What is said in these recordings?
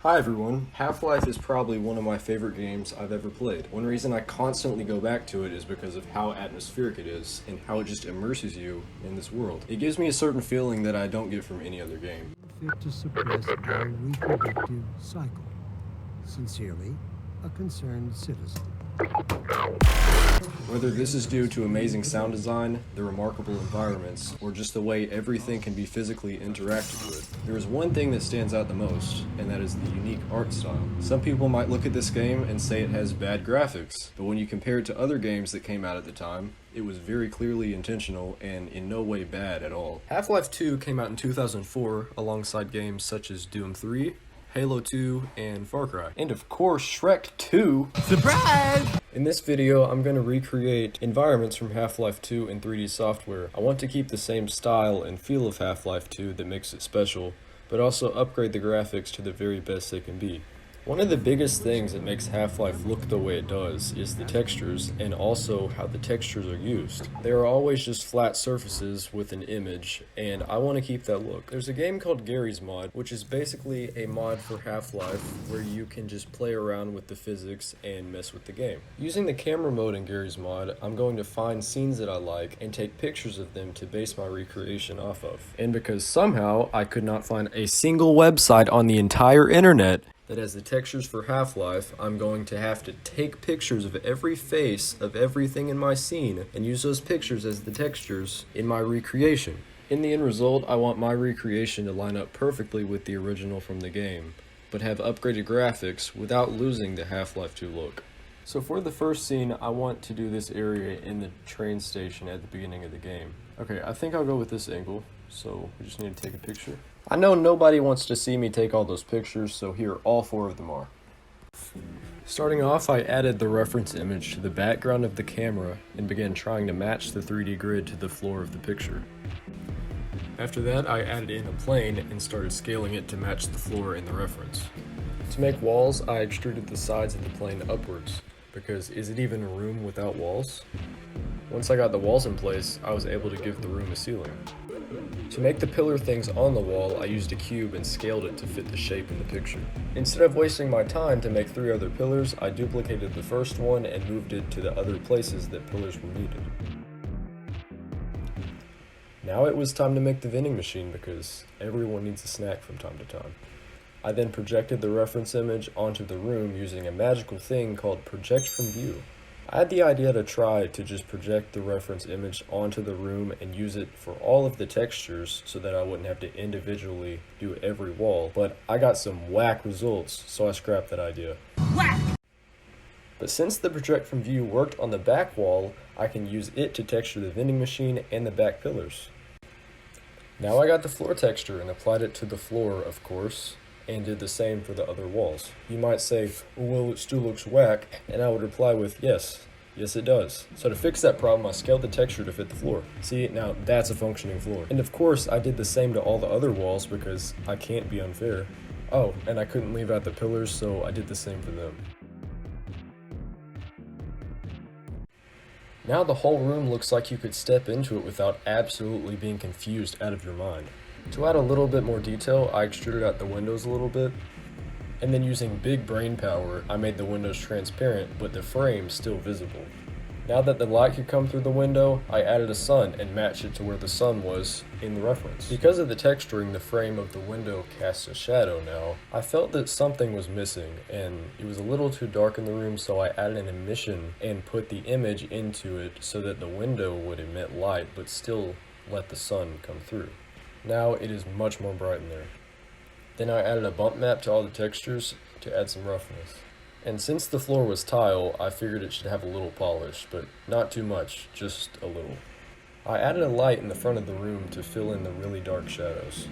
Hi everyone. Half-Life is probably one of my favorite games I've ever played. One reason I constantly go back to it is because of how atmospheric it is and how it just immerses you in this world. It gives me a certain feeling that I don't get from any other game. Fit to suppress our reproductive cycle. Sincerely, a concerned citizen. Whether this is due to amazing sound design, the remarkable environments, or just the way everything can be physically interacted with, there is one thing that stands out the most, and that is the unique art style. Some people might look at this game and say it has bad graphics, but when you compare it to other games that came out at the time, it was very clearly intentional and in no way bad at all. Half-Life 2 came out in 2004 alongside games such as Doom 3, Halo 2, and Far Cry. And of course, Shrek 2! Surprise! In this video, I'm going to recreate environments from Half-Life 2 in 3D software. I want to keep the same style and feel of Half-Life 2 that makes it special, but also upgrade the graphics to the very best they can be. One of the biggest things that makes Half-Life look the way it does is the textures, and also how the textures are used. They are always just flat surfaces with an image, and I want to keep that look. There's a game called Garry's Mod, which is basically a mod for Half-Life where you can just play around with the physics and mess with the game. Using the camera mode in Garry's Mod, I'm going to find scenes that I like and take pictures of them to base my recreation off of. And because somehow I could not find a single website on the entire internet that has the textures for Half-Life, I'm going to have to take pictures of every face of everything in my scene and use those pictures as the textures in my recreation. In the end result, I want my recreation to line up perfectly with the original from the game, but have upgraded graphics without losing the Half-Life 2 look. So for the first scene, I want to do this area in the train station at the beginning of the game. Okay, I think I'll go with this angle, so we just need to take a picture. I know nobody wants to see me take all those pictures, so here all four of them are. Starting off, I added the reference image to the background of the camera and began trying to match the 3D grid to the floor of the picture. After that, I added in a plane and started scaling it to match the floor in the reference. To make walls, I extruded the sides of the plane upwards, because is it even a room without walls? Once I got the walls in place, I was able to give the room a ceiling. To make the pillar things on the wall, I used a cube and scaled it to fit the shape in the picture. Instead of wasting my time to make 3 other pillars, I duplicated the first one and moved it to the other places that pillars were needed. Now it was time to make the vending machine because everyone needs a snack from time to time. I then projected the reference image onto the room using a magical thing called Project from View. I had the idea to try to just project the reference image onto the room and use it for all of the textures so that I wouldn't have to individually do every wall, but I got some whack results, so I scrapped that idea. Whack! But since the Project from View worked on the back wall, I can use it to texture the vending machine and the back pillars. Now I got the floor texture and applied it to the floor, of course, and did the same for the other walls. You might say, well, it still looks whack, and I would reply with, yes it does. So to fix that problem, I scaled the texture to fit the floor. See, now that's a functioning floor. And of course, I did the same to all the other walls because I can't be unfair. Oh, and I couldn't leave out the pillars, so I did the same for them. Now the whole room looks like you could step into it without absolutely being confused out of your mind. To add a little bit more detail, I extruded out the windows a little bit, and then using big brain power, I made the windows transparent, but the frame still visible. Now that the light could come through the window, I added a sun and matched it to where the sun was in the reference. Because of the texturing, the frame of the window casts a shadow now. I felt that something was missing, and it was a little too dark in the room, so I added an emission and put the image into it so that the window would emit light, but still let the sun come through. Now it is much more bright in there. Then I added a bump map to all the textures to add some roughness. And since the floor was tile, I figured it should have a little polish, but not too much, just a little. I added a light in the front of the room to fill in the really dark shadows.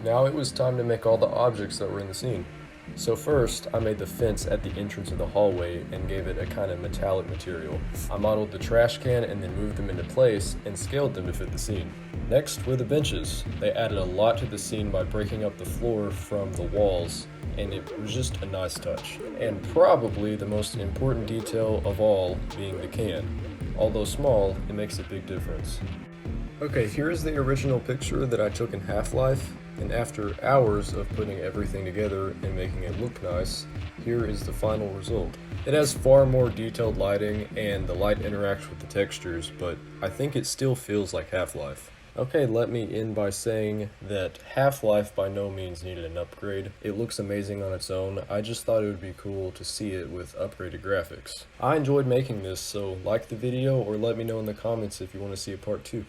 Now it was time to make all the objects that were in the scene. So first, I made the fence at the entrance of the hallway and gave it a kind of metallic material. I modeled the trash can and then moved them into place and scaled them to fit the scene. Next were the benches. They added a lot to the scene by breaking up the floor from the walls, and it was just a nice touch. And probably the most important detail of all being the can. Although small, it makes a big difference. Okay, here's the original picture that I took in Half-Life. And after hours of putting everything together and making it look nice, here is the final result. It has far more detailed lighting and the light interacts with the textures, but I think it still feels like Half-Life. Okay, let me end by saying that Half-Life by no means needed an upgrade. It looks amazing on its own. I just thought it would be cool to see it with upgraded graphics. I enjoyed making this, so like the video or let me know in the comments if you want to see a part 2.